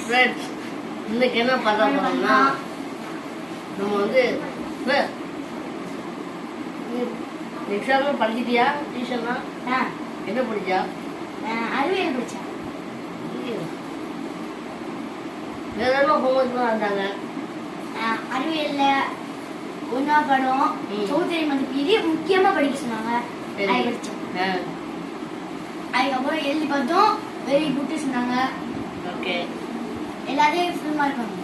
Friends, இன்னைக்கு என்ன பண்ண போறோம்னா நம்ம வந்து எக்ஸாம் படிச்சிட்டியா? டியூஷன்லாம் என்ன படிச்சா? அறிவியல் படிச்சேன். வேற என்ன ஹோம்ஒர்க்லாம் வந்தாங்க? அறிவியல்ல ஒன்னா படம் சௌதரி மதிப்பீடு முக்கியமா படிக்க சொன்னாங்க. அதை படிச்சேன். அதுக்கப்புறம் எழுதி பார்த்தோம், வெரி குட் சொன்னாங்க. ஓகே, எல்லாத்தையும் ஃபுல் மார்க் வாங்க.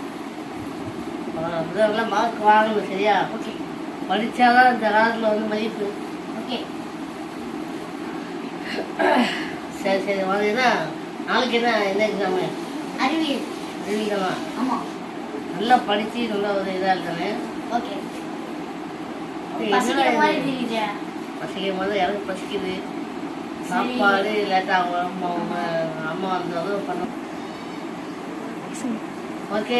அதெல்லாம் மார்க் வாங்கணும், சரியா? ஓகே, படிச்சாதான் இந்த காலத்துல வந்து மதிப்பு. ஓகே, சரி சரி. வாங்கினா நாளைக்கு என்ன எக்ஸாமு? அறிவியல். அறிவியலா? ஆமா, நல்லா படிச்சு நல்லா ஒரு இதாக இருக்கானே. ஓகே. பசிக்கிற மாதிரி தெரியுது. பசிக்கும் போது எனக்கு பசிக்குது. சாப்பாடு லேட்டாக அம்மா வந்தாலும் பண்ண. ஓகே,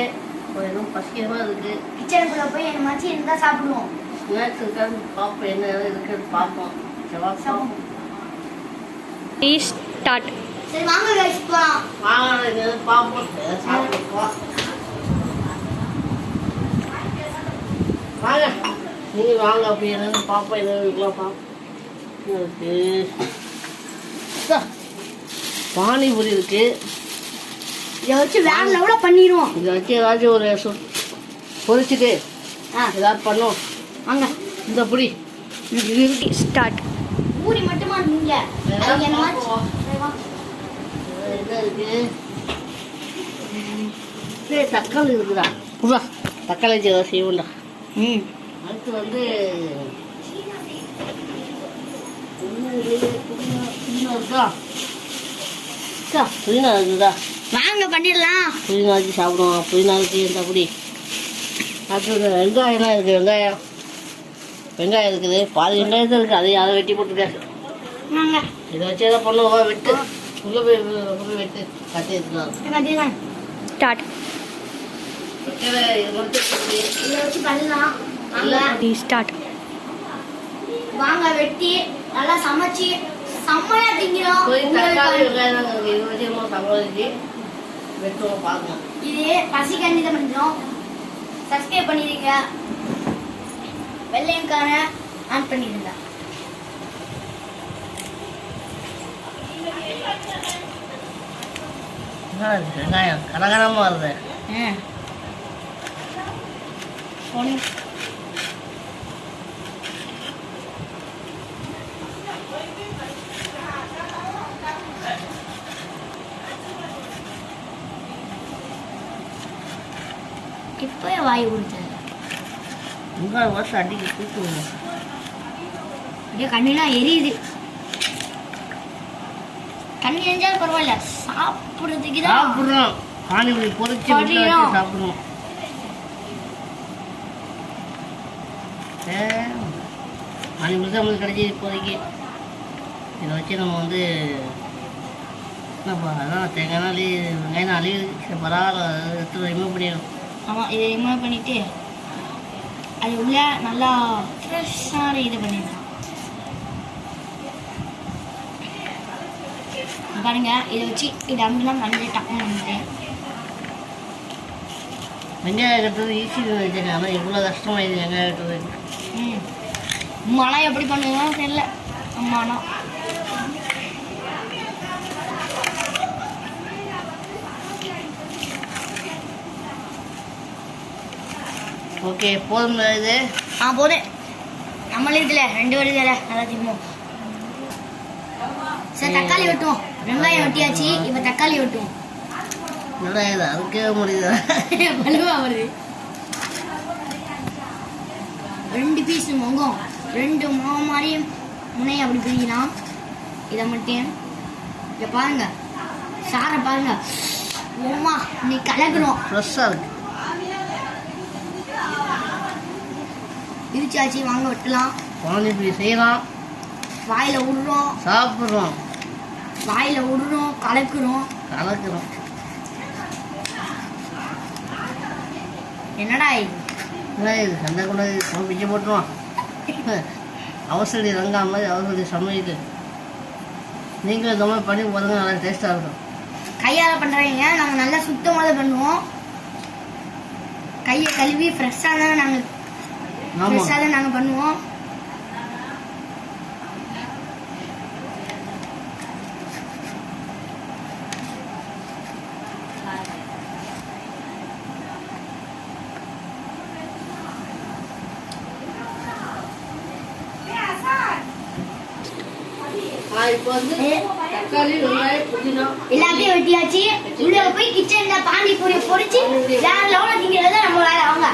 எதுவும் பசிக்கிற மாதிரி இருக்கு. கிச்சனுக்குள்ள போய் என்ன மாச்சி என்ன சாப்பிடுவோம். ஸ்நாக்ஸ் இருக்காது, பார்ப்போம் என்ன இருக்குன்னு பார்ப்போம். சாப்பிடுவோம். ஸ்டார்ட். சரி வாங்க guys போலாம். வாங்க பார்ப்போம். சாப்பிடுவோம். வாங்க, நீங்கள் வாங்க. அப்படி என்னன்னு பார்ப்போம். என்ன இருக்கலாம் பார்ப்போம். இருக்கு பானிபூரி இருக்கு. இதை வச்சு வேற லெவலில் பண்ணிடுவோம். இதை வச்சு ஏதாச்சும் ஒரு பொரிச்சுட்டு ஏதாவது பண்ணுவோம். வாங்க, இந்த புடி ஸ்டார்ட். பூரி மட்டுமா நீங்க என்ன மாச்சி? என்ன இருக்கு? தக்காளி இருக்குதா? புதா தக்காளி செய்வோம்டா. அடுத்து வந்து புதினா இருக்குதா? வாங்க பண்ணிடலாம். புதினா வச்சு சாப்பிடுவோம். புதினா வச்சு இந்த அப்படி. அடுத்து வெங்காயம்லாம் இருக்குது. வெங்காயம் இருக்குது. பாதி வெங்காயத்தான் இருக்குது. அதையும் அதை வெட்டி போட்டுருக்கேன். வாங்க, இதை வச்சு எதாவது பண்ணுவோம். வெட்டு உள்ளே போய் வெட்டு கட்டி எடுத்துக்கலாம். ஸ்டார்ட். இதை வச்சு பண்ணலாம். வாங்க ஸ்டார்ட். வாங்க வெட்டி நல்லா சமைச்சு செம்மையா திங்கிறோம். தக்காளி வெங்காயம் இது வச்சு சமைச்சு வெட்டுவோம். பார்க்கலாம். இது பசி கண்டிதா பண்ணிக்கிறோம். சப்ஸ்கிரைப் பண்ணிடுங்க. வெள்ளையங்கார ஆன் பண்ணிடுங்க. வெங்காயம் கனகனமாக வருது. இப்பவே வாய் கொடுத்தது வெங்காயம் வருஷம் அடிக்க தூக்குவோம். அப்படியே கண்ணெல்லாம் எரியுது. கண்ணு எரிஞ்சாலும் பரவாயில்ல, சாப்பிடுறதுக்கு தான் சாப்பிட்றோம். பானிபூரி பொரிச்சு சாப்பிடுவோம். பானிபூரி தான் நம்மளுக்கு கிடைச்சி இப்போதைக்கு. இதை வச்சு நம்ம வந்து என்னப்பா அதான் தேங்காய் வெங்காயம் அழிவு பரவாயில்ல. எடுத்து ரிமூவ் பண்ணிடும். ஆமாம், இதை ரிமூவ் பண்ணிவிட்டு அது உள்ள நல்லா ஃப்ரெஷ்ஷான இது பண்ணிடலாம். பாருங்க, இதை வச்சு இது அங்கெல்லாம் நல்லா டக்குன்னு வந்துட்டு. வெங்காயம் கட்டுறது ஈஸி வச்சுருக்கேன். ஆனால் இவ்வளோ கஷ்டமாயிடுது வெங்காயம் கட்டுறது. அம்மானா எப்படி பண்ணுவாங்கன்னு தெரியல. அம்மானா ஓகே, போதும் இது. போதும். நம்மளே இதில் 2 வருதுல நல்லா திம்போம். சரி, தக்காளி வெட்டுவோம். வெங்காயம் வெட்டியாச்சு, இப்போ தக்காளி வெட்டுவோம். நல்லா இது அறுக்கவே முடியுது. வலுவா வருது. 2 பீஸ் முகம், 2 முகம் மாதிரியும் முனையை அப்படி பிரிக்கலாம். இதை மட்டும் இதை பாருங்க, சாரை பாருங்க. ஓமா, இன்னைக்கு கலக்குறோம். ஃப்ரெஷ்ஷாக இருக்கு. பிரிச்சாச்சு, வாங்க வெட்டலாம். பானிபூரி செய்யலாம். வாயில விடுறோம், சாப்பிட்றோம். வாயில விடுறோம், கலக்குறோம். என்னடா இது? இது சண்டை கூட பிச்சு போட்டுருவான். அவசடி ரங்காம அவசடி சமையல். நீங்களும் இந்த மாதிரி பண்ணி பாருங்க, நல்லா டேஸ்ட்டாக இருக்கும். கையால பண்றீங்க, நாங்க நல்லா சுத்தமா தான் பண்ணுவோம். கையை கழுவி ஃப்ரெஷ்ஷா தான் நாங்க பண்ணுவோம். இப்போ வந்து தக்காளி வெங்காயம் புதினா எல்லாத்தையும் வெட்டியாச்சு. உள்ள போய் கிச்சன்ல பானிபூரி பொரிச்சு வேற லெவல்ல திங்கிறது நம்ம வேலை. அவங்க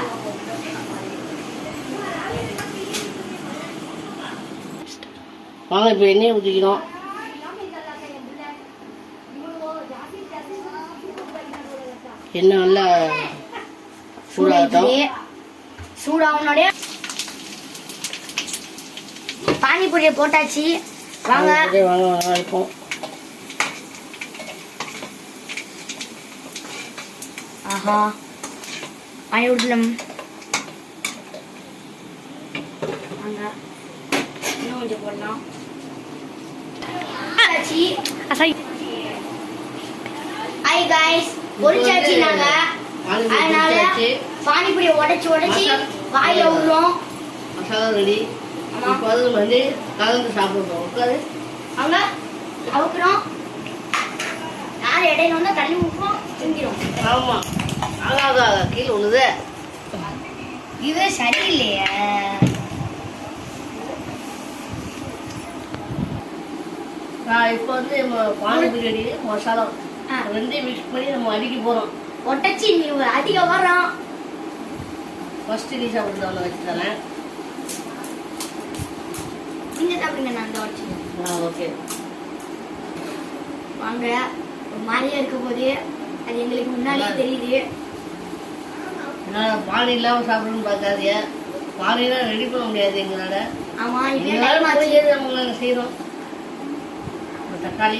வாங்க இப்போ எண்ணெயை ஊற்றிக்கணும். எண்ணெய் நல்லா சூடாகட்டும். சூடாகனோடய பானிபூரியை போட்டாச்சு. வாங்க வாங்க வைப்போம். ஆஹா பானி விடலாம். வாங்க இன்னும் கொஞ்சம் போடலாம். ஹாய் கைஸ், பொரிச்சாச்சு நாங்க. அதனால பானிபூரியை உடைச்சு வாயில விடுறோம். மசாலா ரெடி. இப்போ வந்து நம்ம வந்து கலந்து சாப்பிடுறோம். உட்காரு. அவங்க அவுக்குறோம். யார் இடையில வந்து தண்ணி ஊற்றுறோம் திங்கிறோம். ஆமாம், ஆகாத கீழே ஒண்ணுது. இது சரியில்லையே. இப்போ வந்து நம்ம பானிபூரி ரெடி. மசாலா ரெண்டையும் மிக்ஸ் பண்ணி நம்ம அடிக்க போகிறோம். ஒட்டச்சி நீ அதிக வரோம். ஃபர்ஸ்ட் நீ சாப்பிட்டு ஒன்று வச்சு தரேன். நீங்க சாப்பிடுங்க, நான் தான் வச்சு. ஓகே வாங்க. ஒரு மாதிரியா இருக்க போது அது எங்களுக்கு முன்னாடியே தெரியுது. ஏன்னா பானி இல்லாமல் சாப்பிடணும்னு பார்க்காதீங்க. பானிலாம் ரெடி பண்ண முடியாது எங்களால். ஆமா, எங்களால் இப்போ முடியாது, நம்ம நாங்கள் செய்கிறோம். தக்காளி